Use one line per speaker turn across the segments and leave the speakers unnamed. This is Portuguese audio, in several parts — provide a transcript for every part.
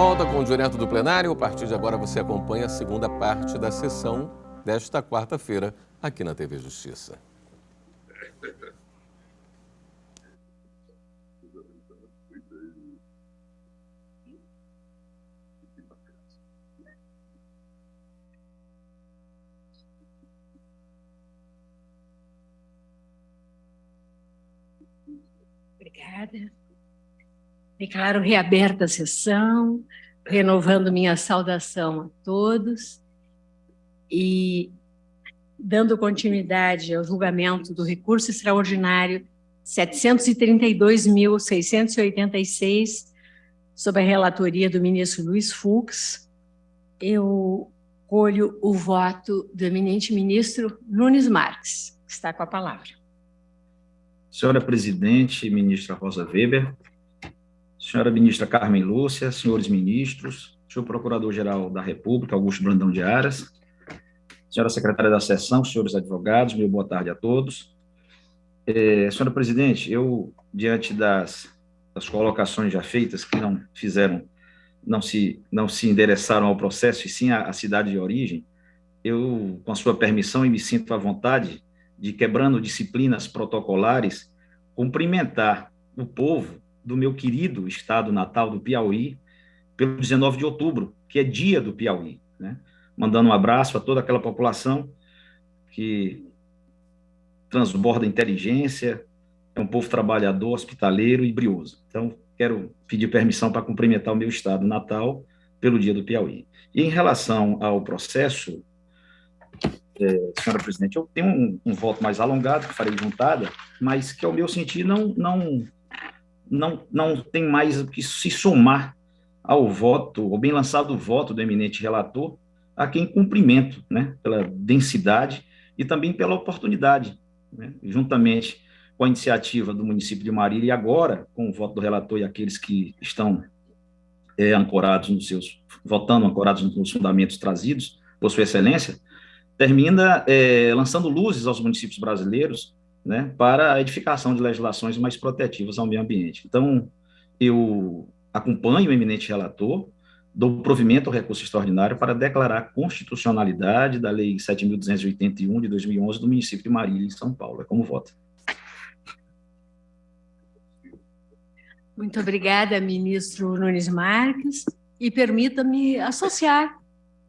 volta com o Direto do Plenário. A partir de agora você acompanha a segunda parte da sessão desta quarta-feira aqui na TV Justiça.
Obrigada. Declaro reaberta a sessão, renovando minha saudação a todos e dando continuidade ao julgamento do recurso extraordinário 732.686, sob a relatoria do ministro Luiz Fux. Eu colho o voto do eminente ministro Nunes Marques, que está com a palavra.
Senhora Presidente, ministra Rosa Weber, senhora ministra Carmen Lúcia, senhores ministros, senhor Procurador-Geral da República, Augusto Brandão de Aras, senhora Secretária da Sessão, senhores advogados, meu boa tarde a todos. Senhora Presidente, eu, diante das colocações já feitas, que não se endereçaram ao processo, e sim à cidade de origem, eu, com a sua permissão, me sinto à vontade de, quebrando disciplinas protocolares, cumprimentar o povo do meu querido estado natal do Piauí, pelo 19 de outubro, que é dia do Piauí, né? Mandando um abraço a toda aquela população que transborda inteligência, é um povo trabalhador, hospitaleiro e brioso. Então, quero pedir permissão para cumprimentar o meu estado natal pelo dia do Piauí. E em relação ao processo, senhora Presidente, eu tenho um voto mais alongado, que farei juntada, mas que, ao meu sentir, não tem mais o que se somar ao voto, ao bem lançado voto do eminente relator, a quem cumprimento, né, pela densidade e também pela oportunidade, né, juntamente com a iniciativa do município de Marília e agora com o voto do relator e aqueles que estão votando ancorados nos fundamentos trazidos por sua excelência, termina lançando luzes aos municípios brasileiros, né, para a edificação de legislações mais protetivas ao meio ambiente. Então, eu acompanho o eminente relator, dou provimento ao recurso extraordinário para declarar a constitucionalidade da Lei 7.281 de 2011 do município de Marília, em São Paulo. É como voto.
Muito obrigada, ministro Nunes Marques, e permita-me associar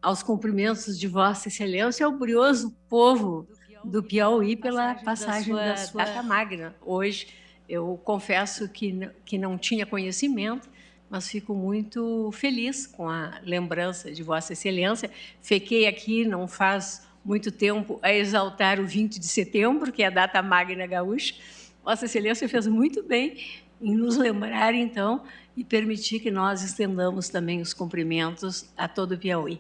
aos cumprimentos de Vossa Excelência ao brioso povo do Piauí pela passagem da sua data magna. Hoje, eu confesso que não tinha conhecimento, mas fico muito feliz com a lembrança de Vossa Excelência. Fiquei aqui, não faz muito tempo, a exaltar o 20 de setembro, que é a data magna gaúcha. Vossa Excelência fez muito bem em nos lembrar, então, e permitir que nós estendamos também os cumprimentos a todo o Piauí,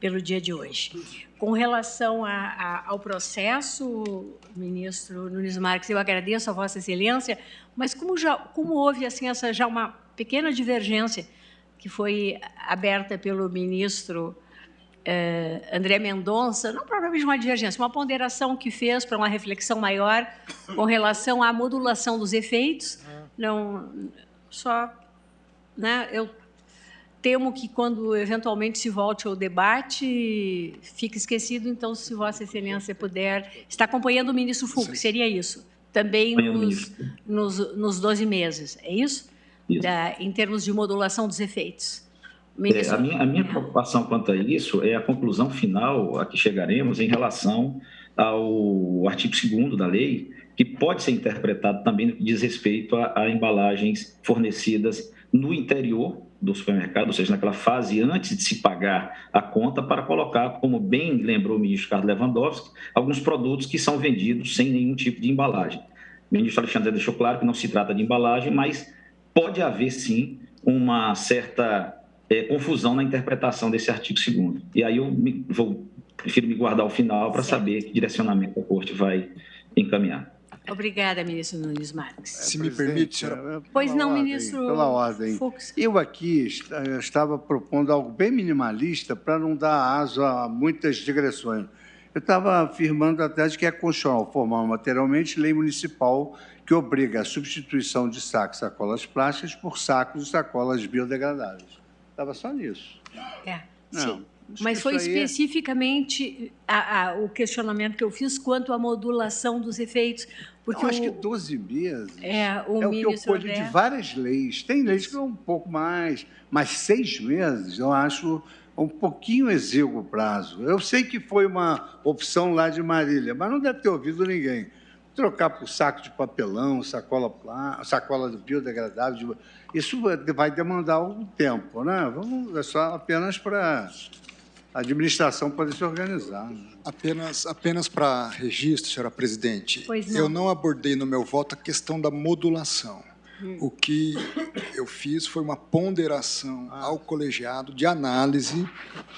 pelo dia de hoje. Com relação ao processo, ministro Nunes Marques, eu agradeço a Vossa Excelência, mas como houve assim, já uma pequena divergência que foi aberta pelo ministro André Mendonça, não provavelmente uma divergência, uma ponderação que fez para uma reflexão maior com relação à modulação dos efeitos, não só... Né, eu temo que, quando eventualmente se volte ao debate, fique esquecido. Então, se Vossa Excelência puder... Está acompanhando o ministro Fux, seria isso? Também nos 12 meses, é isso? Isso. Em termos de modulação dos efeitos.
A minha preocupação quanto a isso é a conclusão final a que chegaremos em relação ao artigo 2º da lei, que pode ser interpretado também no que diz respeito a embalagens fornecidas no interior do supermercado, ou seja, naquela fase antes de se pagar a conta, para colocar, como bem lembrou o ministro Carlos Lewandowski, alguns produtos que são vendidos sem nenhum tipo de embalagem. O ministro Alexandre deixou claro que não se trata de embalagem, mas pode haver, sim, uma certa confusão na interpretação desse artigo 2º. E aí eu prefiro me guardar ao final para saber que direcionamento a Corte vai encaminhar.
Obrigada, ministro Nunes Marques.
Se me permite, senhora.
Pois não, ministro.
Pela ordem.
Fux.
Eu aqui estava propondo algo bem minimalista para não dar aso a muitas digressões. Eu estava afirmando a tese que é constitucional, formal materialmente, lei municipal que obriga a substituição de sacos e sacolas plásticas por sacos e sacolas biodegradáveis. Estava só nisso.
Sim.
Não,
Mas
isso
foi
aí
especificamente o questionamento que eu fiz quanto à modulação dos efeitos, porque
eu acho que 12 meses
o
é o que eu
ministro
colho de
André...
várias leis. Tem leis que é um pouco mais, mas 6 meses eu acho um pouquinho exíguo o prazo. Eu sei que foi uma opção lá de Marília, mas não deve ter ouvido ninguém. Trocar por saco de papelão, sacola de biodegradável, isso vai demandar algum tempo, né? É só apenas para a administração poder se organizar.
Apenas para registro, senhora presidente,
Pois não.
eu não abordei no meu voto a questão da modulação. O que eu fiz foi uma ponderação ao colegiado de análise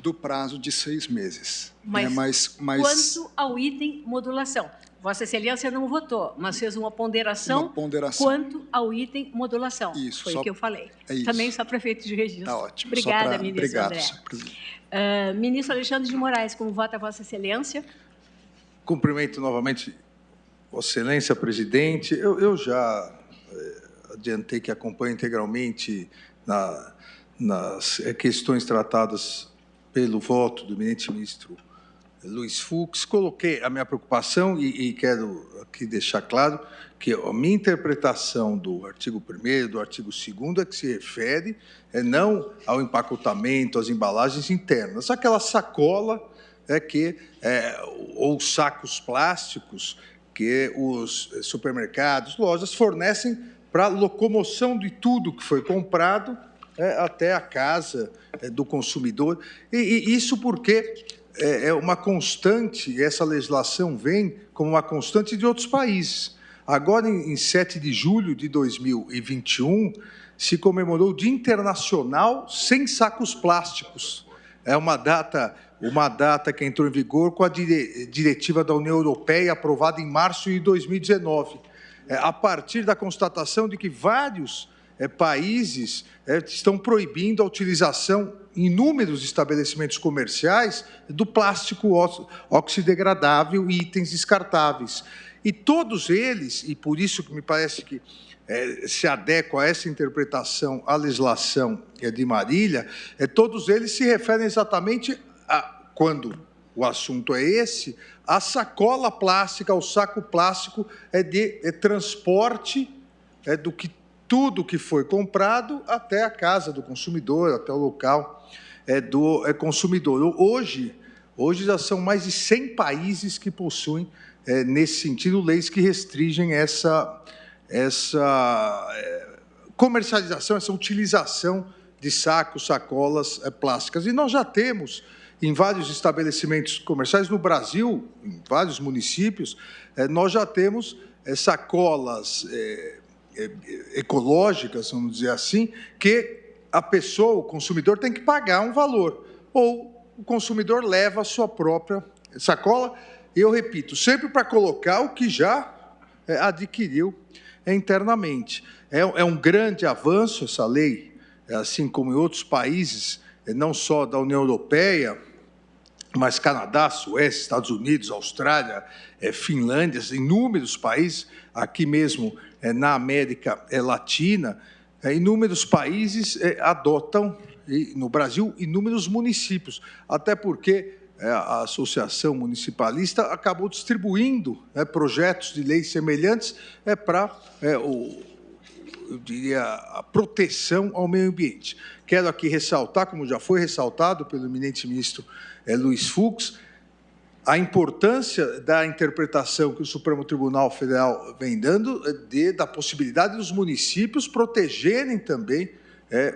do prazo de 6 meses.
Mas,
Mas
quanto ao item modulação, Vossa Excelência não votou, mas fez uma ponderação, quanto ao item modulação.
Isso,
foi o que eu falei.
É isso.
Também só prefeito de registro.
Tá ótimo.
Obrigada, ministro
Obrigado,
André.
senhor presidente.
Ministro Alexandre de Moraes, como vota Vossa Excelência?
Cumprimento novamente Vossa Excelência, presidente. Eu já adiantei que acompanho integralmente nas questões tratadas pelo voto do eminente ministro Luiz Fux. Coloquei a minha preocupação e quero aqui deixar claro que a minha interpretação do artigo 1º, do artigo 2º, é que se refere não ao empacotamento, às embalagens internas, aquela sacola ou sacos plásticos que os supermercados, lojas fornecem para locomoção de tudo que foi comprado até a casa do consumidor. E isso porque é uma constante, essa legislação vem como uma constante de outros países. Agora, em 7 de julho de 2021, se comemorou o Dia Internacional Sem Sacos Plásticos. É uma data que entrou em vigor com a diretiva da União Europeia, aprovada em março de 2019, a partir da constatação de que vários países estão proibindo a utilização em inúmeros estabelecimentos comerciais do plástico oxidegradável e itens descartáveis. E todos eles, e por isso que me parece que se adequa a essa interpretação à legislação de Marília, todos eles se referem exatamente a, quando o assunto é esse, a sacola plástica, ao saco plástico de transporte do que tudo que foi comprado até a casa do consumidor, até o local do consumidor. Hoje já são mais de 100 países que possuem, nesse sentido, leis que restringem essa comercialização, essa utilização de sacos, sacolas plásticas. E nós já temos, em vários estabelecimentos comerciais no Brasil, em vários municípios, nós já temos sacolas ecológicas, vamos dizer assim, que a pessoa, o consumidor, tem que pagar um valor, ou o consumidor leva a sua própria sacola, e eu repito, sempre para colocar o que já adquiriu internamente. É um grande avanço essa lei, assim como em outros países, não só da União Europeia, mas Canadá, Suécia, Estados Unidos, Austrália, Finlândia, inúmeros países, aqui mesmo na América Latina, inúmeros países adotam, e no Brasil, inúmeros municípios, até porque a Associação Municipalista acabou distribuindo projetos de leis semelhantes para, eu diria, a proteção ao meio ambiente. Quero aqui ressaltar, como já foi ressaltado pelo eminente ministro Luiz Fux, a importância da interpretação que o Supremo Tribunal Federal vem dando da possibilidade dos municípios protegerem também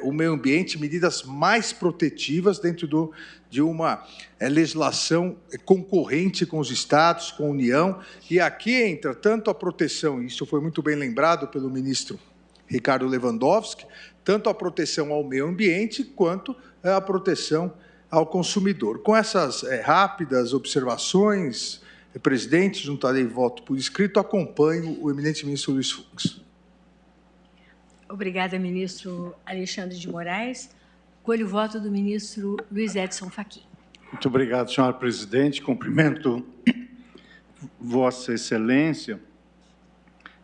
o meio ambiente, medidas mais protetivas dentro de uma legislação concorrente com os estados, com a União. E aqui entra tanto a proteção, isso foi muito bem lembrado pelo ministro Ricardo Lewandowski, tanto a proteção ao meio ambiente quanto a proteção ao consumidor. Com essas rápidas observações, presidente, juntarei voto por escrito, acompanho o eminente ministro Luiz Fux.
Obrigada, ministro Alexandre de Moraes. Colho o voto do ministro Luiz Edson Fachin.
Muito obrigado, senhora presidente. Cumprimento Vossa Excelência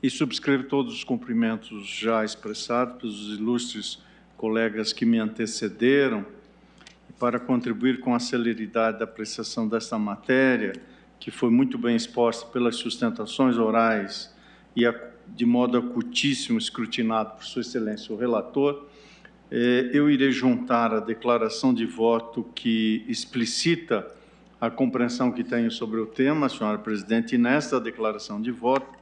e subscrevo todos os cumprimentos já expressados pelos ilustres colegas que me antecederam, para contribuir com a celeridade da apreciação desta matéria, que foi muito bem exposta pelas sustentações orais e de modo acutíssimo escrutinado por Sua Excelência o relator, eu irei juntar a declaração de voto que explicita a compreensão que tenho sobre o tema, senhora presidente, e nesta declaração de voto,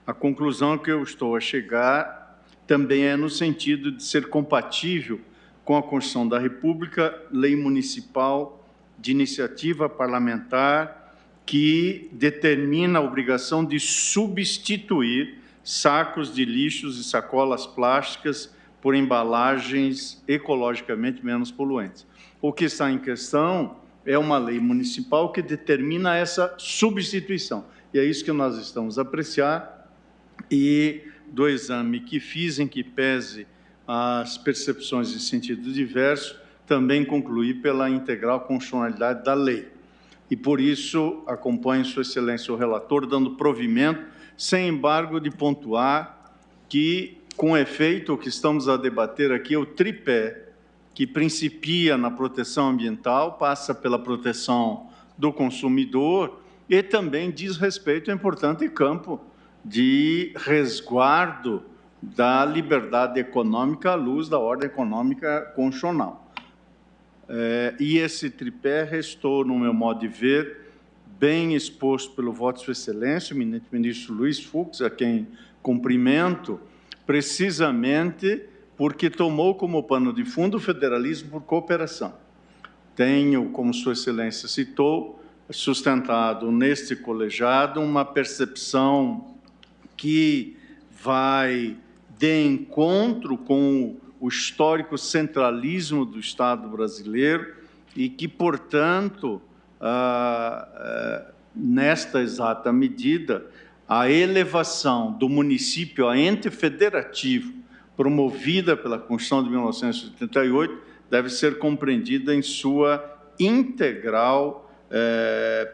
a conclusão que eu estou a chegar também é no sentido de ser compatível com a Constituição da República, lei municipal de iniciativa parlamentar, que determina a obrigação de substituir sacos de lixos e sacolas plásticas por embalagens ecologicamente menos poluentes. O que está em questão é uma lei municipal que determina essa substituição. E é isso que nós estamos a apreciar, e do exame que fiz, em que pese as percepções em sentido diverso, também concluí pela integral constitucionalidade da lei. E, por isso, acompanho Sua Excelência o relator, dando provimento, sem embargo, de pontuar que, com efeito, o que estamos a debater aqui é o tripé que principia na proteção ambiental, passa pela proteção do consumidor e também diz respeito ao importante campo de resguardo da liberdade econômica à luz da ordem econômica constitucional. E esse tripé restou, no meu modo de ver, bem exposto pelo voto de Sua Excelência, o eminente ministro Luiz Fux, a quem cumprimento, precisamente porque tomou como pano de fundo o federalismo por cooperação. Tenho, como Sua Excelência citou, sustentado neste colegiado uma percepção que vai de encontro com o histórico centralismo do Estado brasileiro e que, portanto, nesta exata medida, a elevação do município a ente federativo promovida pela Constituição de 1988 deve ser compreendida em sua integral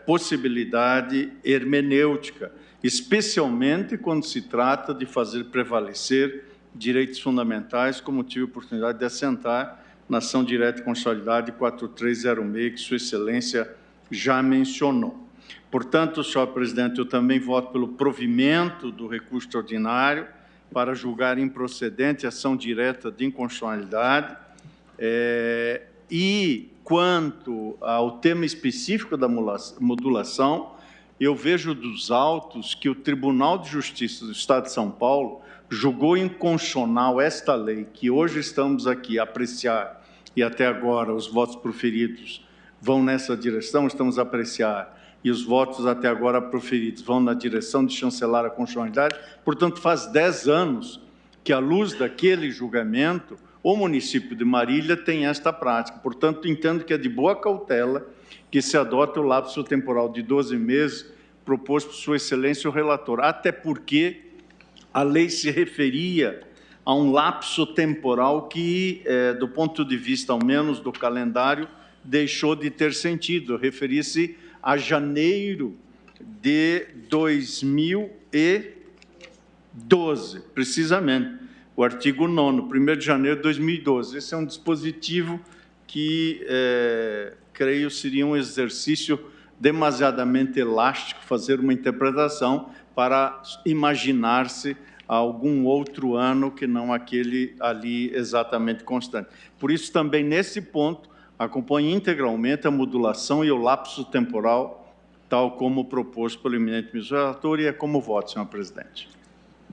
possibilidade hermenêutica, especialmente quando se trata de fazer prevalecer direitos fundamentais, como tive a oportunidade de assentar na ação direta e constitucionalidade 4306, que Sua Excelência já mencionou. Portanto, senhor presidente, eu também voto pelo provimento do recurso extraordinário para julgar improcedente a ação direta de inconstitucionalidade. E, quanto ao tema específico da modulação, eu vejo dos autos que o Tribunal de Justiça do Estado de São Paulo julgou inconstitucional esta lei, que hoje estamos aqui a apreciar, e até agora os votos proferidos vão nessa direção, estamos a apreciar, e os votos até agora proferidos vão na direção de chancelar a constitucionalidade. Portanto, faz 10 anos que, à luz daquele julgamento, o município de Marília tem esta prática. Portanto, entendo que é de boa cautela que se adota o lapso temporal de 12 meses proposto por Sua Excelência o relator, até porque a lei se referia a um lapso temporal que, do ponto de vista, ao menos, do calendário, deixou de ter sentido. Referia-se a janeiro de 2012, precisamente, o artigo 9º, 1º de janeiro de 2012. Esse é um dispositivo que, creio, seria um exercício demasiadamente elástico fazer uma interpretação para imaginar-se algum outro ano que não aquele ali exatamente constante. Por isso, também, nesse ponto, acompanho integralmente a modulação e o lapso temporal, tal como proposto pelo eminente ministro relator, e é como voto, senhor presidente.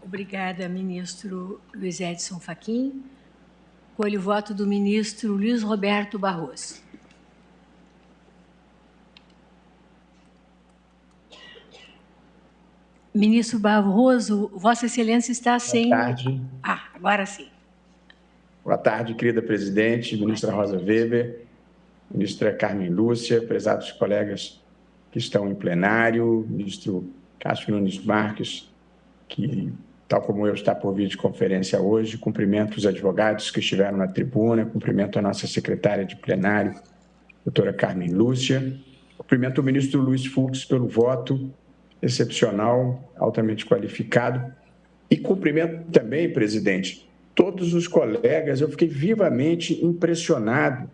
Obrigada, ministro Luiz Edson Fachin. Colho o voto do ministro Luiz Roberto Barroso. Ministro Barroso, Vossa Excelência está sem...
Boa tarde.
Agora sim.
Boa tarde, querida presidente, ministra Rosa Weber, ministra Carmen Lúcia, prezados colegas que estão em plenário, ministro Cássio Nunes Marques, que, tal como eu, está por videoconferência hoje. Cumprimento os advogados que estiveram na tribuna, cumprimento a nossa secretária de plenário, doutora Carmen Lúcia, cumprimento o ministro Luiz Fux pelo voto excepcional, altamente qualificado, e cumprimento também, presidente, todos os colegas, eu fiquei vivamente impressionado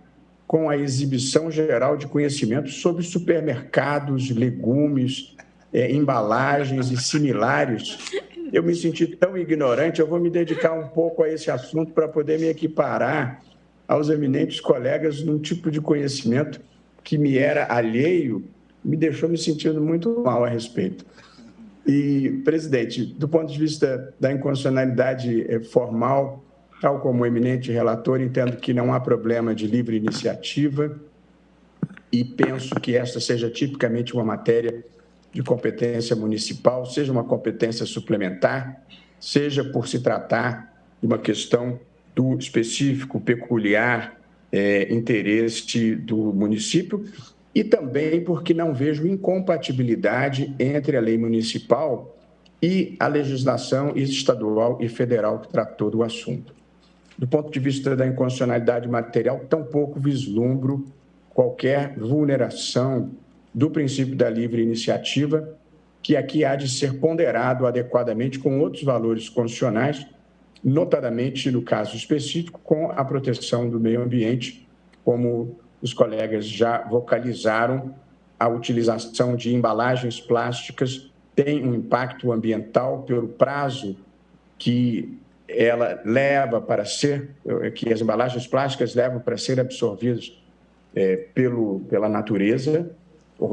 com a exibição geral de conhecimento sobre supermercados, legumes, embalagens e similares. Eu me senti tão ignorante, eu vou me dedicar um pouco a esse assunto para poder me equiparar aos eminentes colegas num tipo de conhecimento que me era alheio, me deixou me sentindo muito mal a respeito. E, presidente, do ponto de vista da inconstitucionalidade formal, tal como o eminente relator, entendo que não há problema de livre iniciativa e penso que esta seja tipicamente uma matéria de competência municipal, seja uma competência suplementar, seja por se tratar de uma questão do específico, peculiar interesse do município, e também porque não vejo incompatibilidade entre a lei municipal e a legislação estadual e federal que tratou do assunto. Do ponto de vista da inconstitucionalidade material, tampouco vislumbro qualquer vulneração do princípio da livre iniciativa, que aqui há de ser ponderado adequadamente com outros valores constitucionais, notadamente, no caso específico, com a proteção do meio ambiente, como os colegas já vocalizaram, a utilização de embalagens plásticas tem um impacto ambiental pelo prazo que ela leva para ser, que as embalagens plásticas levam para ser absorvidas pela natureza,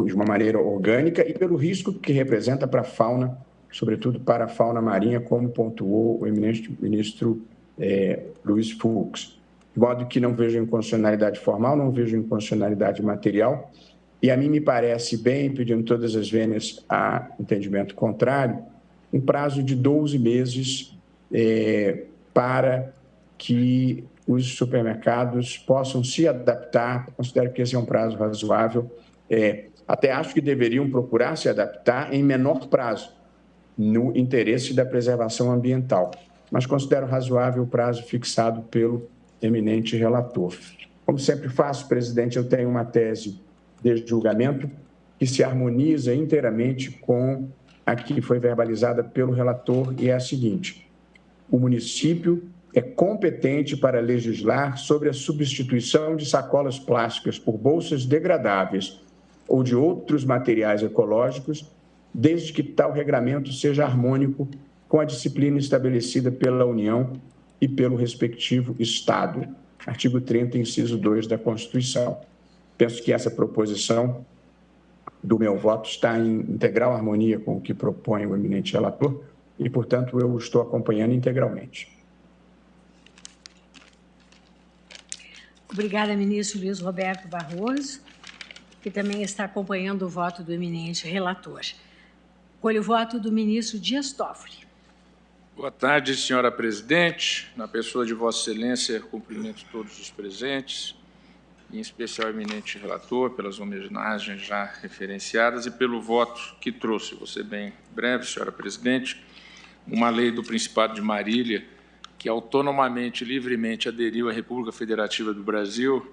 de uma maneira orgânica, e pelo risco que representa para a fauna, sobretudo para a fauna marinha, como pontuou o eminente ministro Luiz Fux. De modo que não vejo inconstitucionalidade formal, não vejo inconstitucionalidade material, e a mim me parece bem, pedindo todas as vênias a entendimento contrário, um prazo de 12 meses para que os supermercados possam se adaptar. Considero que esse é um prazo razoável. Até acho que deveriam procurar se adaptar em menor prazo, no interesse da preservação ambiental, mas considero razoável o prazo fixado pelo eminente relator. Como sempre faço, presidente, eu tenho uma tese de julgamento que se harmoniza inteiramente com a que foi verbalizada pelo relator, e é a seguinte: o município é competente para legislar sobre a substituição de sacolas plásticas por bolsas degradáveis ou de outros materiais ecológicos, desde que tal regramento seja harmônico com a disciplina estabelecida pela União e pelo respectivo Estado. Artigo 30, inciso 2 da Constituição. Penso que essa proposição do meu voto está em integral harmonia com o que propõe o eminente relator e, portanto, eu o estou acompanhando integralmente.
Obrigada, ministro Luiz Roberto Barroso, que também está acompanhando o voto do eminente relator. Colho o voto do ministro Dias Toffoli.
Boa tarde, senhora presidente. Na pessoa de Vossa Excelência, cumprimento todos os presentes, em especial o eminente relator, pelas homenagens já referenciadas e pelo voto que trouxe. Vou ser bem breve, senhora presidente. Uma lei do Principado de Marília, que autonomamente e livremente aderiu à República Federativa do Brasil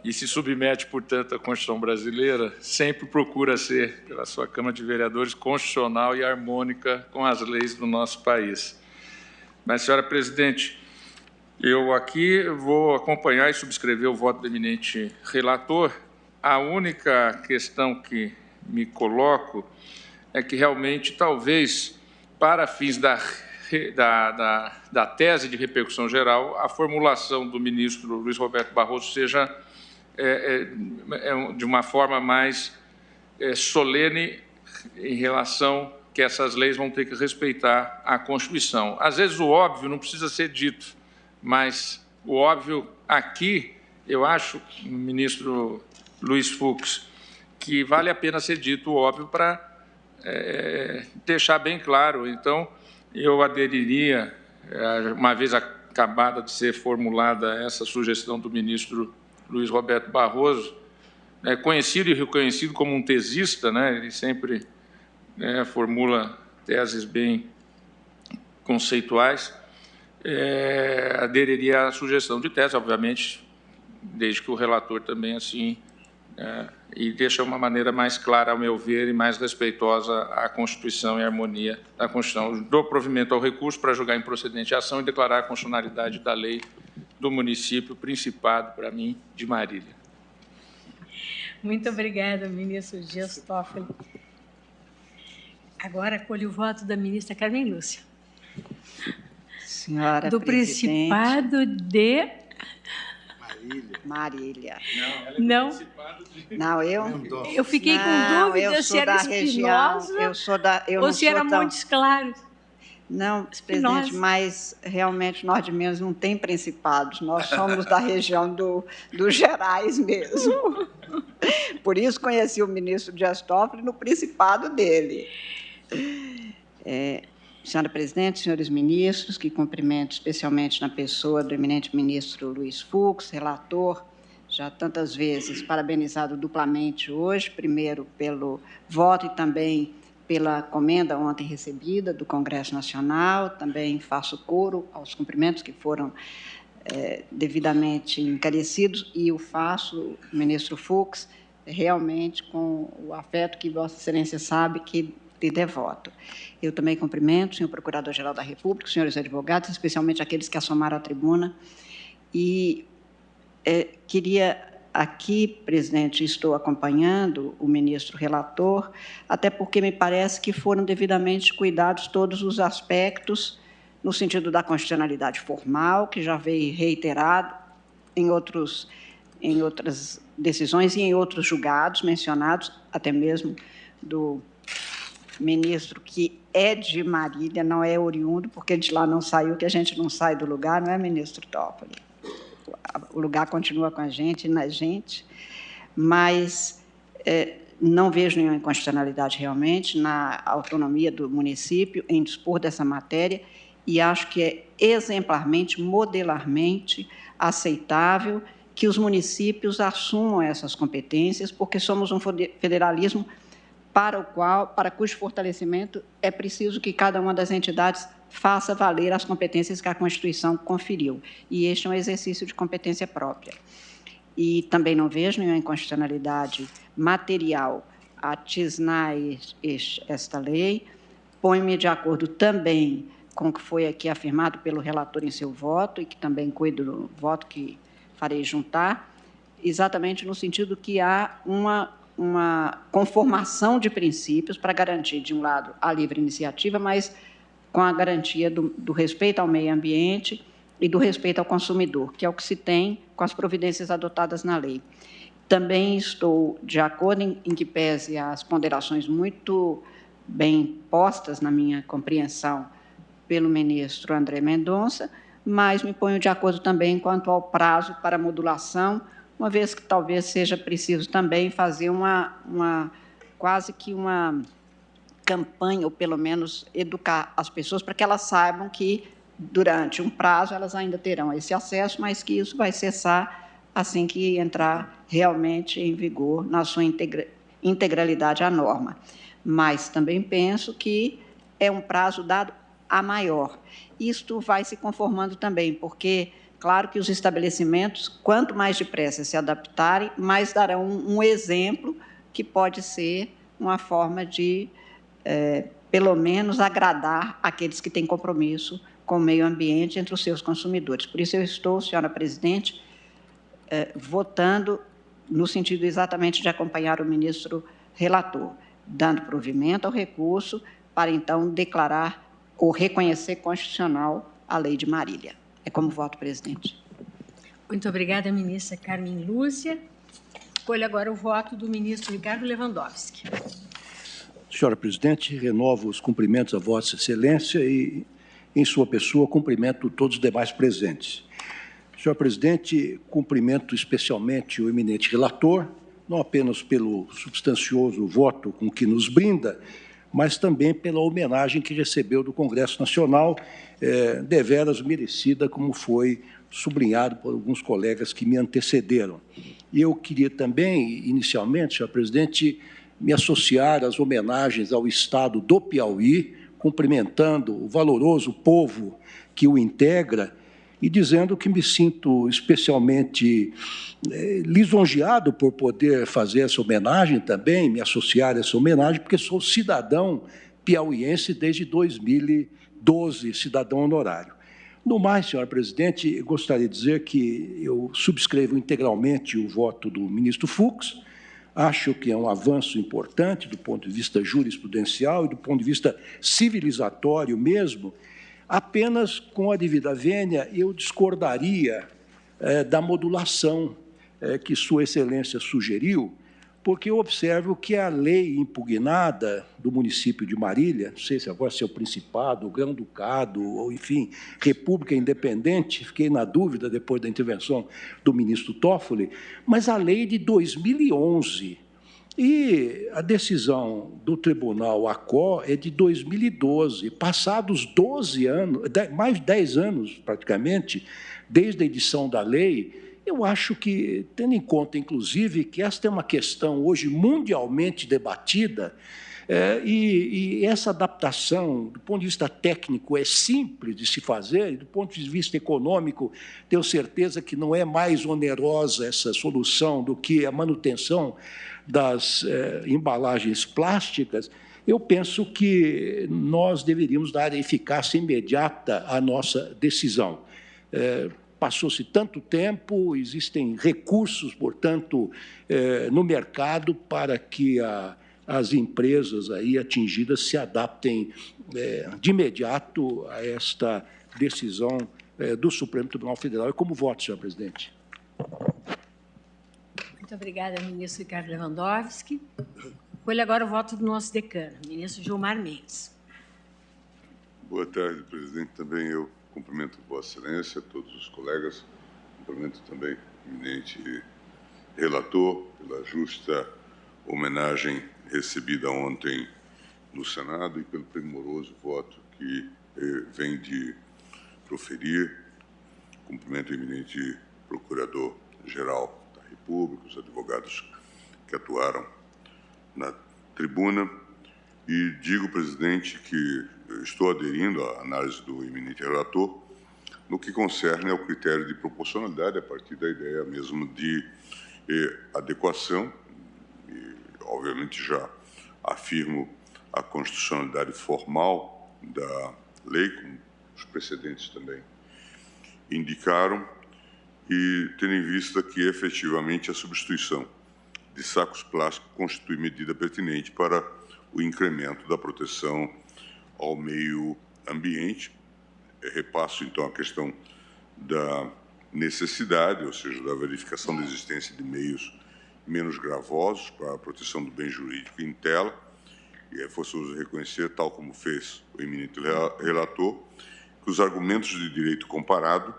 e se submete, portanto, à Constituição brasileira, sempre procura ser, pela sua Câmara de Vereadores, constitucional e harmônica com as leis do nosso país. Mas, senhora presidente, eu aqui vou acompanhar e subscrever o voto do eminente relator. A única questão que me coloco é que, realmente, talvez, para fins da tese de repercussão geral, a formulação do ministro Luiz Roberto Barroso seja de uma forma mais solene em relação que essas leis vão ter que respeitar a Constituição. Às vezes o óbvio não precisa ser dito, mas o óbvio aqui, eu acho, ministro Luiz Fux, que vale a pena ser dito o óbvio para deixar bem claro. Então, eu aderiria, uma vez acabada de ser formulada essa sugestão do ministro Luiz Roberto Barroso, conhecido e reconhecido como um tesista, ele sempre formula teses bem conceituais, aderiria à sugestão de tese, obviamente, desde que o relator também assim e deixa uma maneira mais clara, ao meu ver, e mais respeitosa à Constituição e à harmonia da Constituição. Dou provimento ao recurso para julgar improcedente a ação e declarar a constitucionalidade da lei do município Principado, para mim, de Marília.
Muito obrigada, ministro Dias Toffoli. Agora acolho o voto da ministra Carmen Lúcia.
Senhora
do
presidente.
Principado de...
Marília.
Não.
Não,
Eu fiquei com dúvida se era Espinosa ou se era Montes Claros.
Não, presidente, mas realmente nós de Minas não tem principados, nós somos da região dos Gerais mesmo. Por isso conheci o ministro Dias Toffoli no principado dele. Senhora presidente, senhores ministros, que cumprimento especialmente na pessoa do eminente ministro Luiz Fux, relator, já tantas vezes parabenizado duplamente hoje, primeiro pelo voto e também pela comenda ontem recebida do Congresso Nacional, também faço coro aos cumprimentos que foram devidamente encarecidos e o faço, ministro Fux, realmente com o afeto que Vossa Excelência sabe que lhe devoto. Eu também cumprimento o senhor Procurador-Geral da República, os senhores advogados, especialmente aqueles que assomaram à tribuna, e queria aqui, presidente, estou acompanhando o ministro relator, até porque me parece que foram devidamente cuidados todos os aspectos no sentido da constitucionalidade formal, que já veio reiterado em outras decisões e em outros julgados mencionados, até mesmo do ministro que é de Marília, não é oriundo, porque de lá não saiu, que a gente não sai do lugar, não é, ministro Toffoli? O lugar continua com a gente e na gente, mas não vejo nenhuma inconstitucionalidade realmente na autonomia do município em dispor dessa matéria e acho que é exemplarmente, modelarmente aceitável que os municípios assumam essas competências, porque somos um federalismo para cujo fortalecimento é preciso que cada uma das entidades faça valer as competências que a Constituição conferiu. E este é um exercício de competência própria. E também não vejo nenhuma inconstitucionalidade material a tisnar esta lei. Ponho-me de acordo também com o que foi aqui afirmado pelo relator em seu voto, e que também cuido do voto que farei juntar, exatamente no sentido que há uma conformação de princípios para garantir, de um lado, a livre iniciativa, mas com a garantia do respeito ao meio ambiente e do respeito ao consumidor, que é o que se tem com as providências adotadas na lei. Também estou de acordo em que pese as ponderações muito bem postas na minha compreensão pelo ministro André Mendonça, mas me ponho de acordo também quanto ao prazo para modulação, uma vez que talvez seja preciso também fazer quase que uma campanha, ou pelo menos educar as pessoas para que elas saibam que, durante um prazo, elas ainda terão esse acesso, mas que isso vai cessar assim que entrar realmente em vigor na sua integralidade a norma. Mas também penso que é um prazo dado a maior. Isto vai se conformando também, porque claro que os estabelecimentos, quanto mais depressa se adaptarem, mais darão um exemplo que pode ser uma forma de, pelo menos, agradar aqueles que têm compromisso com o meio ambiente entre os seus consumidores. Por isso, eu estou, senhora presidente, votando no sentido exatamente de acompanhar o ministro relator, dando provimento ao recurso para, então, declarar ou reconhecer constitucional a Lei de Marília. É como voto, presidente.
Muito obrigada, ministra Carmen Lúcia. Escolho agora o voto do ministro Ricardo Lewandowski.
Senhora presidente, renovo os cumprimentos a Vossa Excelência e, em sua pessoa, cumprimento todos os demais presentes. Senhor presidente, cumprimento especialmente o eminente relator, não apenas pelo substancioso voto com que nos brinda, mas também pela homenagem que recebeu do Congresso Nacional, deveras merecida, como foi sublinhado por alguns colegas que me antecederam. E eu queria também, inicialmente, senhor presidente, me associar às homenagens ao Estado do Piauí, cumprimentando o valoroso povo que o integra e dizendo que me sinto especialmente lisonjeado por poder fazer essa homenagem também, me associar a essa homenagem, porque sou cidadão piauiense desde 2012, cidadão honorário. No mais, senhora presidente, gostaria de dizer que eu subscrevo integralmente o voto do ministro Fux. Acho que é um avanço importante do ponto de vista jurisprudencial e do ponto de vista civilizatório mesmo. Apenas com a devida vênia, eu discordaria da modulação que Sua Excelência sugeriu, porque eu observo que a lei impugnada do município de Marília, não sei se agora é o Principado, o Grão-Ducado, ou, enfim, República Independente, fiquei na dúvida depois da intervenção do ministro Toffoli, mas a lei de 2011. E a decisão do Tribunal ACO é de 2012, passados 12 anos, mais de 10 anos, praticamente, desde a edição da lei. Eu acho que, tendo em conta, inclusive, que esta é uma questão hoje mundialmente debatida, e essa adaptação, do ponto de vista técnico, é simples de se fazer, e do ponto de vista econômico, tenho certeza que não é mais onerosa essa solução do que a manutenção das embalagens plásticas. Eu penso que nós deveríamos dar eficácia imediata à nossa decisão. Passou-se tanto tempo, existem recursos, portanto, no mercado para que as empresas aí atingidas se adaptem de imediato a esta decisão do Supremo Tribunal Federal. E como voto, senhor presidente?
Muito obrigada, ministro Ricardo Lewandowski. Colhe agora o voto do nosso decano, ministro Gilmar Mendes.
Boa tarde, presidente. Também eu cumprimento Vossa Excelência, todos os colegas, cumprimento também o eminente relator pela justa homenagem recebida ontem no Senado e pelo primoroso voto que vem de proferir. Cumprimento o eminente Procurador-Geral da República, os advogados que atuaram na tribuna, e digo, presidente, que estou aderindo à análise do eminente relator no que concerne ao critério de proporcionalidade, a partir da ideia mesmo de adequação, e, obviamente, já afirmo a constitucionalidade formal da lei, como os precedentes também indicaram, e tendo em vista que, efetivamente, a substituição de sacos plásticos constitui medida pertinente para o incremento da proteção ao meio ambiente. Repasso, então, a questão da necessidade, ou seja, da verificação da existência de meios menos gravosos para a proteção do bem jurídico em tela, e é forçoso reconhecer, tal como fez o eminente relator, que os argumentos de direito comparado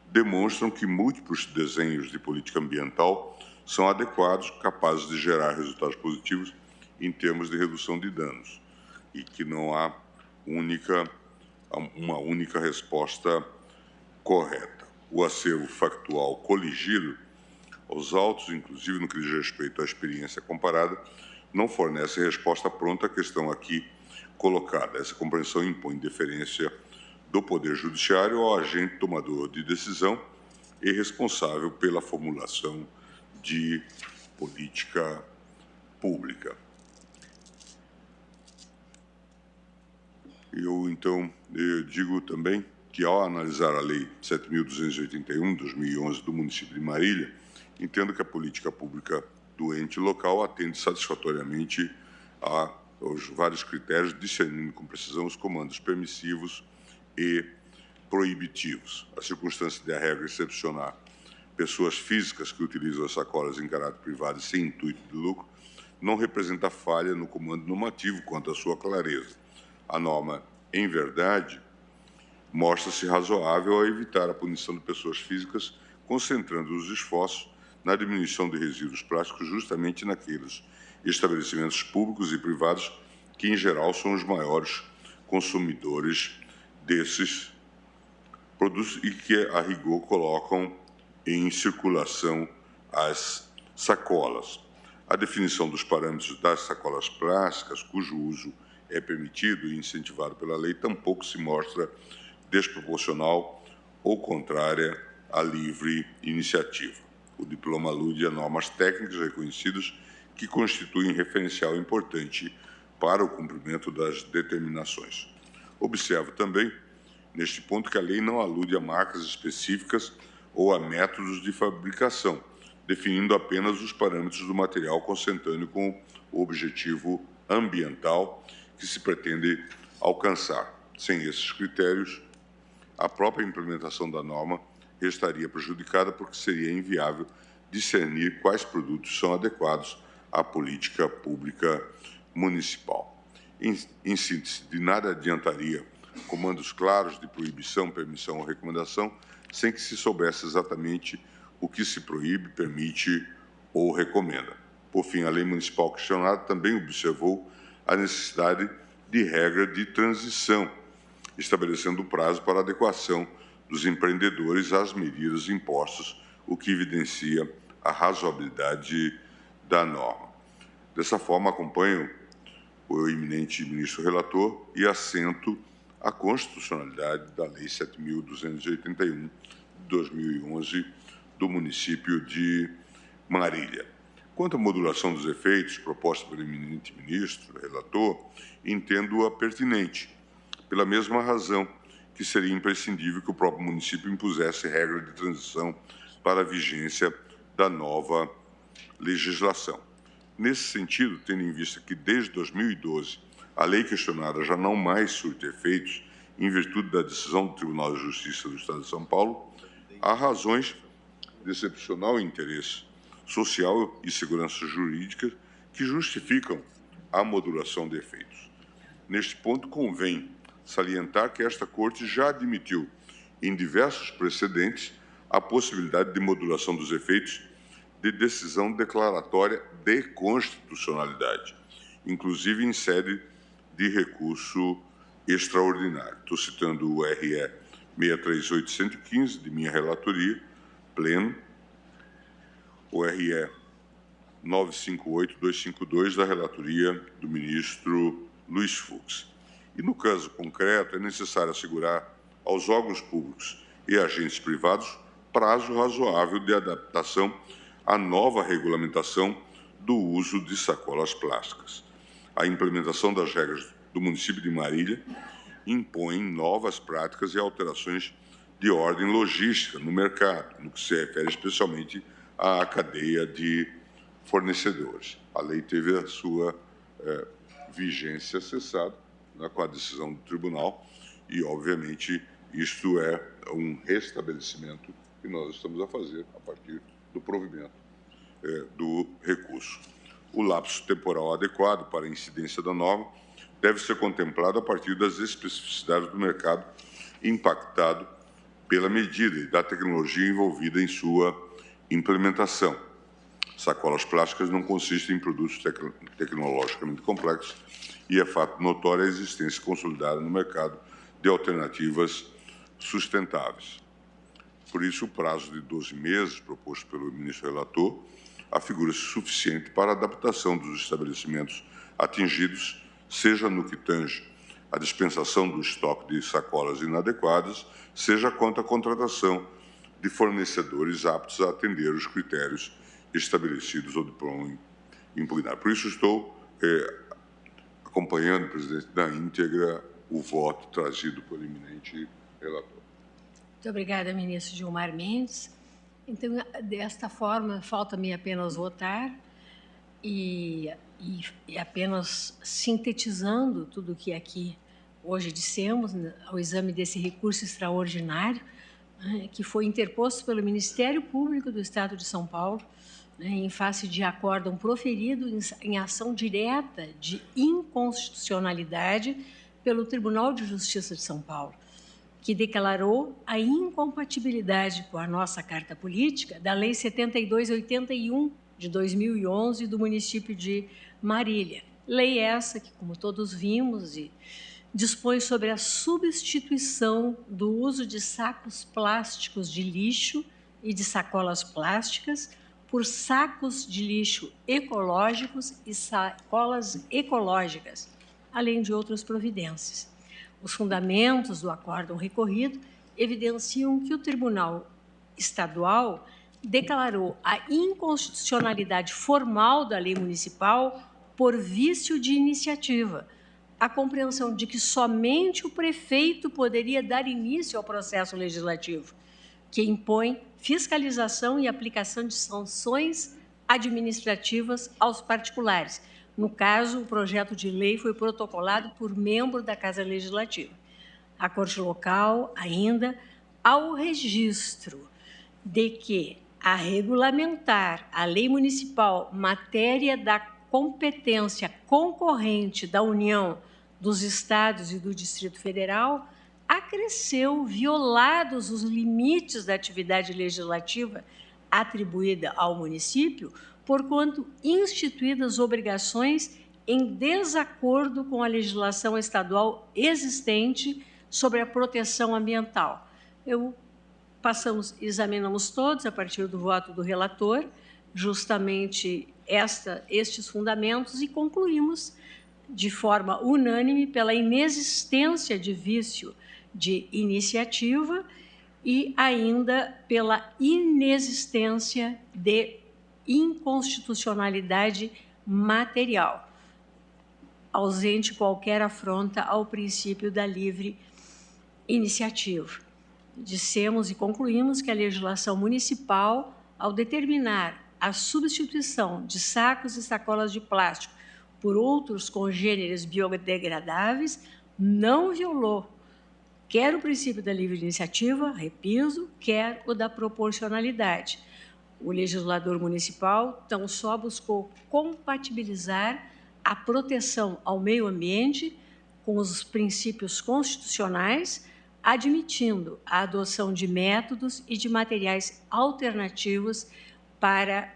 demonstram que múltiplos desenhos de política ambiental são adequados, capazes de gerar resultados positivos em termos de redução de danos, e que não há uma única resposta correta. O acervo factual coligido aos autos, inclusive no que diz respeito à experiência comparada, não fornece resposta pronta à questão aqui colocada. Essa compreensão impõe deferência do Poder Judiciário ao agente tomador de decisão e responsável pela formulação de política pública. Então, digo também que, ao analisar a Lei 7.281, de 2011, do município de Marília, entendo que a política pública do ente local atende satisfatoriamente aos vários critérios, discernindo com precisão os comandos permissivos e proibitivos. A circunstância de a regra excepcionar pessoas físicas que utilizam as sacolas em caráter privado e sem intuito de lucro não representa falha no comando normativo quanto à sua clareza. A norma, em verdade, mostra-se razoável ao evitar a punição de pessoas físicas, concentrando os esforços na diminuição de resíduos plásticos justamente naqueles estabelecimentos públicos e privados que, em geral, são os maiores consumidores desses produtos e que, a rigor, colocam em circulação as sacolas. A definição dos parâmetros das sacolas plásticas, cujo uso é permitido e incentivado pela lei, tampouco se mostra desproporcional ou contrária à livre iniciativa. O diploma alude a normas técnicas reconhecidas que constituem referencial importante para o cumprimento das determinações. Observo também, neste ponto, que a lei não alude a marcas específicas ou a métodos de fabricação, definindo apenas os parâmetros do material consentâneo com o objetivo ambiental que se pretende alcançar. Sem esses critérios, a própria implementação da norma estaria prejudicada porque seria inviável discernir quais produtos são adequados à política pública municipal. Em síntese, de nada adiantaria comandos claros de proibição, permissão ou recomendação sem que se soubesse exatamente o que se proíbe, permite ou recomenda. Por fim, a lei municipal questionada também observou a necessidade de regra de transição, estabelecendo o prazo para adequação dos empreendedores às medidas impostas, o que evidencia a razoabilidade da norma. Dessa forma, acompanho o eminente ministro relator e assento a constitucionalidade da Lei 7.281 de 2011 do município de Marília. Quanto à modulação dos efeitos proposta pelo eminente ministro relator, entendo-a pertinente, pela mesma razão que seria imprescindível que o próprio município impusesse regra de transição para a vigência da nova legislação. Nesse sentido, tendo em vista que, desde 2012, a lei questionada já não mais surte efeitos em virtude da decisão do Tribunal de Justiça do Estado de São Paulo, há razões de excepcional interesse social e segurança jurídica que justificam a modulação de efeitos. Neste ponto, convém salientar que esta Corte já admitiu, em diversos precedentes, a possibilidade de modulação dos efeitos de decisão declaratória de constitucionalidade, inclusive em sede de recurso extraordinário. Estou citando o RE 63815, de minha relatoria, pleno, o RE 958252, da relatoria do ministro Luiz Fux. E, no caso concreto, é necessário assegurar aos órgãos públicos e agentes privados prazo razoável de adaptação à nova regulamentação do uso de sacolas plásticas. A implementação das regras do município de Marília impõe novas práticas e alterações de ordem logística no mercado, no que se refere especialmente à cadeia de fornecedores. A lei teve a sua vigência cessada com a decisão do tribunal e, obviamente, isto é um restabelecimento que nós estamos a fazer a partir do provimento do recurso. O lapso temporal adequado para a incidência da norma deve ser contemplado a partir das especificidades do mercado impactado pela medida e da tecnologia envolvida em sua implementação. Sacolas plásticas não consistem em produtos tecnologicamente complexos e é fato notório a existência consolidada no mercado de alternativas sustentáveis. Por isso, o prazo de 12 meses proposto pelo ministro relator afigura-se suficiente para a adaptação dos estabelecimentos atingidos, seja no que tange à dispensação do estoque de sacolas inadequadas, seja quanto à contratação de fornecedores aptos a atender os critérios estabelecidos ou diploma impugnado. Por isso, estou acompanhando, presidente, na íntegra o voto trazido pelo eminente relator.
Muito obrigada, ministro Gilmar Mendes. Então, desta forma, falta-me apenas votar e apenas sintetizando tudo o que aqui hoje dissemos, ao exame desse recurso extraordinário, que foi interposto pelo Ministério Público do Estado de São Paulo, em face de acórdão proferido em ação direta de inconstitucionalidade pelo Tribunal de Justiça de São Paulo, que declarou a incompatibilidade com a nossa Carta Política da Lei 7281 de 2011 do município de Marília. Lei essa que, como todos vimos, dispõe sobre a substituição do uso de sacos plásticos de lixo e de sacolas plásticas por sacos de lixo ecológicos e sacolas ecológicas, além de outras providências. Os fundamentos do acórdão recorrido evidenciam que o Tribunal Estadual declarou a inconstitucionalidade formal da lei municipal por vício de iniciativa, a compreensão de que somente o prefeito poderia dar início ao processo legislativo, que impõe fiscalização e aplicação de sanções administrativas aos particulares. No caso, o projeto de lei foi protocolado por membro da Casa Legislativa. A Corte Local, ainda, ao registro de que, a regulamentar a lei municipal matéria da competência concorrente da União, dos Estados e do Distrito Federal, acresceu violados os limites da atividade legislativa atribuída ao município, porquanto instituídas obrigações em desacordo com a legislação estadual existente sobre a proteção ambiental. Examinamos todos, a partir do voto do relator, justamente estes fundamentos e concluímos de forma unânime pela inexistência de vício de iniciativa e ainda pela inexistência de inconstitucionalidade material, ausente qualquer afronta ao princípio da livre iniciativa. Dissemos e concluímos que a legislação municipal, ao determinar a substituição de sacos e sacolas de plástico por outros congêneres biodegradáveis, não violou quer o princípio da livre iniciativa, repito, quer o da proporcionalidade. O legislador municipal tão só buscou compatibilizar a proteção ao meio ambiente com os princípios constitucionais, admitindo a adoção de métodos e de materiais alternativos para,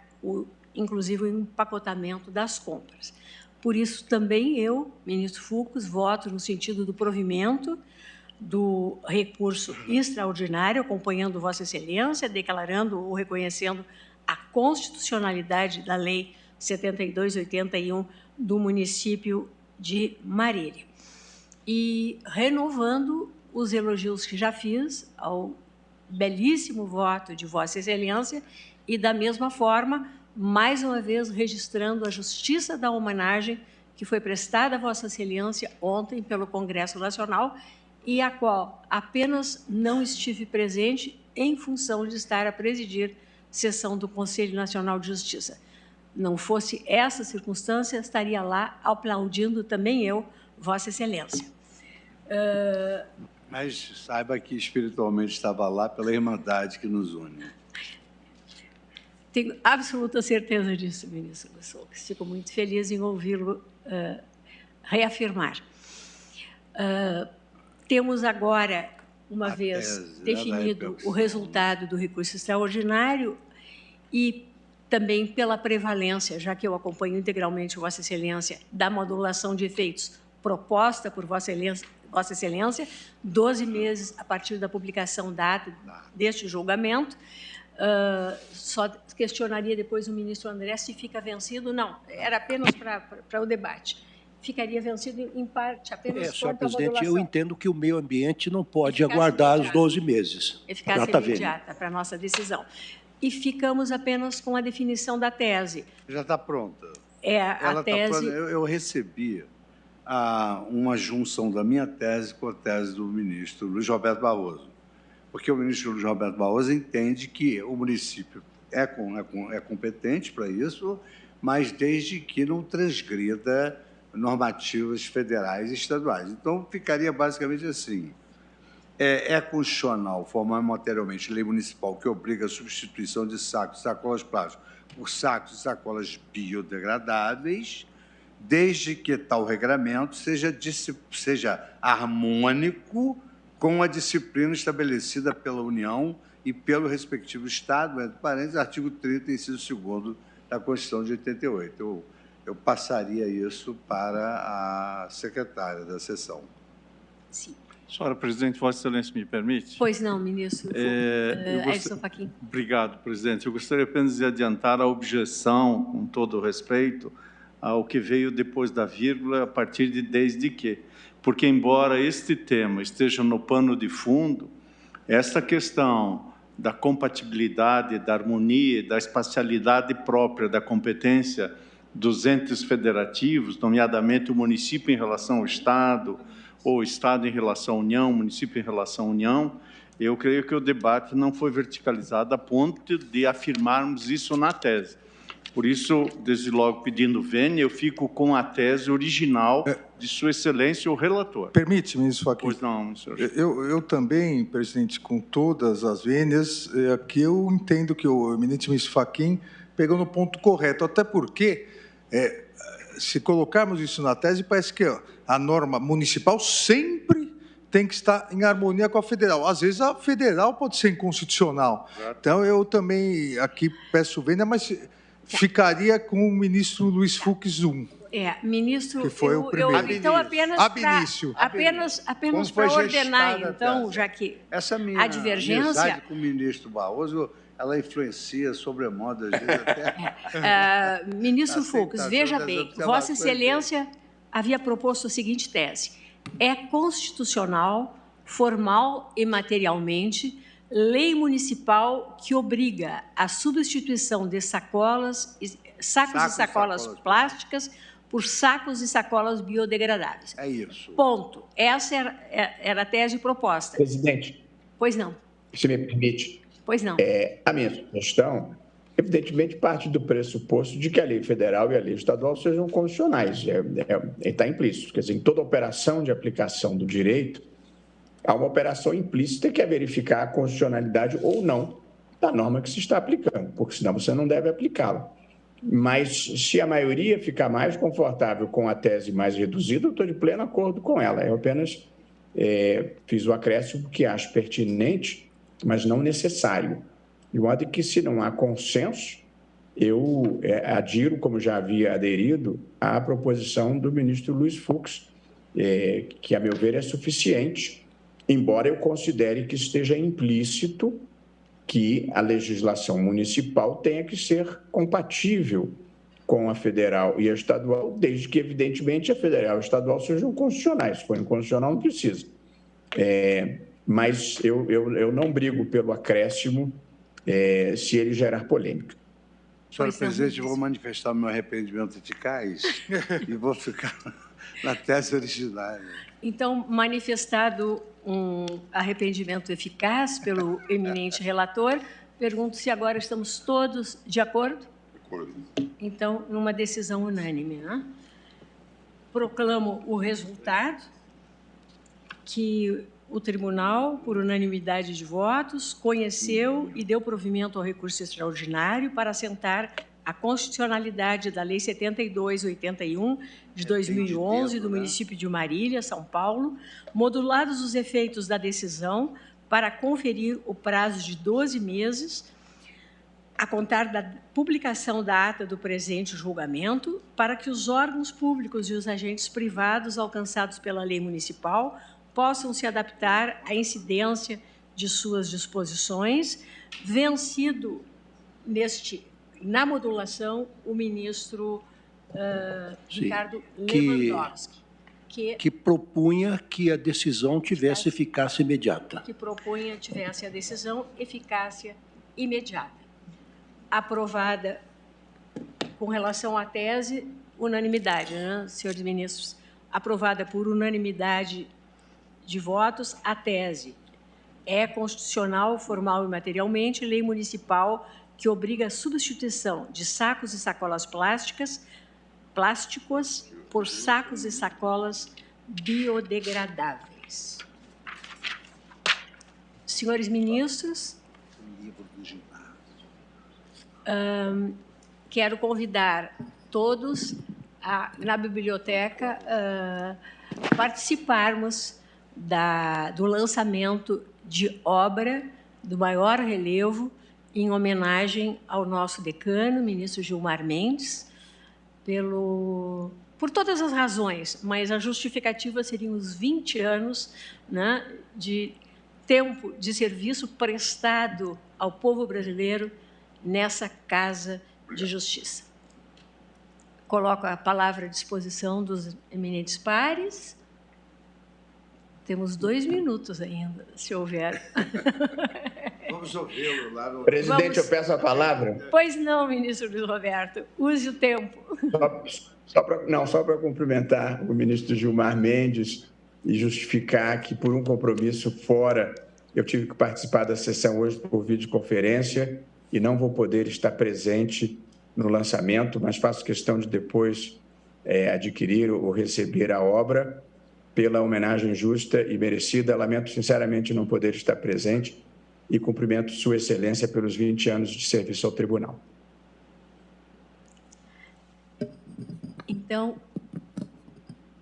inclusive, o empacotamento das compras. Por isso, também eu, ministro Fux, voto no sentido do provimento do recurso extraordinário, acompanhando Vossa Excelência, declarando ou reconhecendo a constitucionalidade da Lei 7281 do município de Marília. E renovando os elogios que já fiz ao belíssimo voto de Vossa Excelência e, da mesma forma, mais uma vez registrando a justiça da homenagem que foi prestada a Vossa Excelência ontem pelo Congresso Nacional e a qual apenas não estive presente em função de estar a presidir sessão do Conselho Nacional de Justiça. Não fosse essa circunstância, estaria lá aplaudindo também eu, Vossa Excelência.
Mas saiba que espiritualmente estava lá pela irmandade que nos une.
Tenho absoluta certeza disso, ministro Soares. Fico muito feliz em ouvi-lo reafirmar. Temos agora, uma vez definido o resultado do recurso extraordinário e também pela prevalência, já que eu acompanho integralmente Vossa Excelência, da modulação de efeitos proposta por Vossa Excelência, 12 meses a partir da publicação data deste julgamento. Só questionaria depois o ministro André se fica vencido. Não, era apenas para o debate. Ficaria vencido em parte apenas
senhor presidente, eu entendo que o meio ambiente não pode aguardar os 12 meses.
Eficácia imediata para a nossa decisão. E ficamos apenas com a definição da tese.
Já está pronta.
A tese...
Eu recebi uma junção da minha tese com a tese do ministro Luiz Roberto Barroso, porque o ministro Luiz Roberto Barroso entende que o município é competente para isso, mas desde que não transgrida normativas federais e estaduais. Então, ficaria basicamente assim: é constitucional formar materialmente lei municipal que obriga a substituição de sacos e sacolas plásticas por sacos e sacolas biodegradáveis, desde que tal regramento seja harmônico com a disciplina estabelecida pela União e pelo respectivo Estado, entre parênteses, artigo 30, inciso 2º da Constituição de 88. Eu passaria isso para a secretária da sessão.
Sim.
Senhora presidente, Vossa Excelência me permite?
Pois não, ministro. Edson Fachin.
Obrigado, presidente. Eu gostaria apenas de adiantar a objeção, com todo o respeito, ao que veio depois da vírgula, a partir de desde que. Porque, embora este tema esteja no pano de fundo, esta questão da compatibilidade, da harmonia, da espacialidade própria da competência dos entes federativos, nomeadamente o município em relação ao Estado, ou o Estado em relação à União, o município em relação à União, eu creio que o debate não foi verticalizado a ponto de afirmarmos isso na tese. Por isso, desde logo pedindo vênia, eu fico com a tese original de Sua Excelência, o relator.
Permite, ministro Fachin?
Pois não, senhor.
Eu também, presidente, com todas as vênias, aqui eu entendo que o eminente ministro Fachin pegou no ponto correto, até porque, se colocarmos isso na tese, parece que a norma municipal sempre tem que estar em harmonia com a federal. Às vezes, a federal pode ser inconstitucional. Exato. Então, eu também aqui peço vênia, mas ficaria com o ministro Luiz Fux 1.
Ministro,
que foi o primeiro.
Então, apenas para ordenar, então, já que
essa minha
a divergência...
amizade com o ministro Barroso, ela influencia sobremodo, às vezes até...
Ministro Fux, veja bem, Vossa Excelência havia proposto a seguinte tese: é constitucional, formal e materialmente, lei municipal que obriga a substituição de sacos e sacolas plásticas por sacos e sacolas biodegradáveis.
É isso.
Ponto. Essa era a tese proposta.
Presidente.
Pois não.
Se me permite.
Pois não.
A minha sugestão, evidentemente, parte do pressuposto de que a lei federal e a lei estadual sejam constitucionais. Está implícito. Quer dizer, em toda operação de aplicação do direito, há uma operação implícita que é verificar a constitucionalidade ou não da norma que se está aplicando, porque senão você não deve aplicá-la. Mas, se a maioria ficar mais confortável com a tese mais reduzida, eu estou de pleno acordo com ela. Eu apenas fiz o acréscimo que acho pertinente, mas não necessário. De modo que, se não há consenso, eu adiro, como já havia aderido, à proposição do ministro Luiz Fux, que, a meu ver, é suficiente, embora eu considere que esteja implícito que a legislação municipal tenha que ser compatível com a federal e a estadual, desde que, evidentemente, a federal e a estadual sejam constitucionais. Se for inconstitucional, não precisa. Mas eu não brigo pelo acréscimo se ele gerar polêmica.
Senhora presidente, vou manifestar meu arrependimento eficaz e vou ficar na tese originária.
Então, manifestado um arrependimento eficaz pelo eminente relator, pergunto se agora estamos todos de acordo?
De acordo.
Então, numa decisão unânime, né? Proclamo o resultado que o tribunal, por unanimidade de votos, conheceu e deu provimento ao recurso extraordinário para assentar a constitucionalidade da Lei 7281 de 2011 do município de Marília, São Paulo, modulados os efeitos da decisão para conferir o prazo de 12 meses a contar da publicação da ata do presente julgamento para que os órgãos públicos e os agentes privados alcançados pela lei municipal possam se adaptar à incidência de suas disposições, vencido na modulação, o ministro Ricardo Lewandowski.
Que propunha que a decisão tivesse eficácia imediata.
Que propunha tivesse a decisão eficácia imediata. Aprovada com relação à tese, unanimidade, né, senhores ministros? Aprovada por unanimidade de votos, a tese é constitucional, formal e materialmente, lei municipal que obriga a substituição de sacos e sacolas plásticos por sacos e sacolas biodegradáveis. Senhores ministros, quero convidar todos na biblioteca participarmos do lançamento de obra do maior relevo em homenagem ao nosso decano, ministro Gilmar Mendes, por todas as razões, mas a justificativa seriam os 20 anos, né, de tempo de serviço prestado ao povo brasileiro nessa Casa de Justiça. Coloco a palavra à disposição dos eminentes pares. Temos 2 minutos ainda, se houver.
Vamos ouvi-lo lá no...
Presidente, eu peço a palavra.
Pois não, ministro Luiz Roberto, use o tempo.
Só para cumprimentar o ministro Gilmar Mendes e justificar que, por um compromisso fora, eu tive que participar da sessão hoje por videoconferência e não vou poder estar presente no lançamento, mas faço questão de depois adquirir ou receber a obra pela homenagem justa e merecida. Lamento sinceramente não poder estar presente e cumprimento Sua Excelência pelos 20 anos de serviço ao Tribunal.
Então,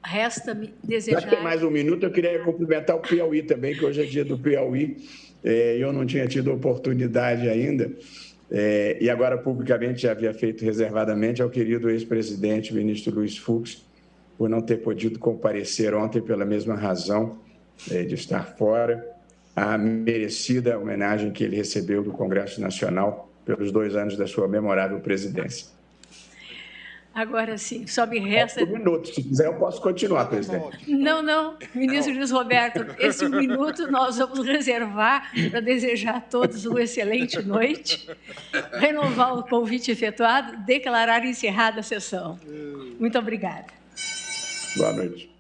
resta-me desejar...
Já tem mais um minuto, eu queria cumprimentar o Piauí também, que hoje é dia do Piauí, e eu não tinha tido oportunidade ainda, e agora publicamente já havia feito reservadamente ao querido ex-presidente, ministro Luiz Fux, por não ter podido comparecer ontem pela mesma razão de estar fora, a merecida homenagem que ele recebeu do Congresso Nacional pelos 2 anos da sua memorável presidência.
Agora sim, só me resta...
Um minuto, se quiser eu posso continuar, presidente.
Não, ministro Luiz Roberto, esse 1 minuto nós vamos reservar para desejar a todos uma excelente noite, renovar o convite efetuado, declarar encerrada a sessão. Muito obrigada.
Boa noite.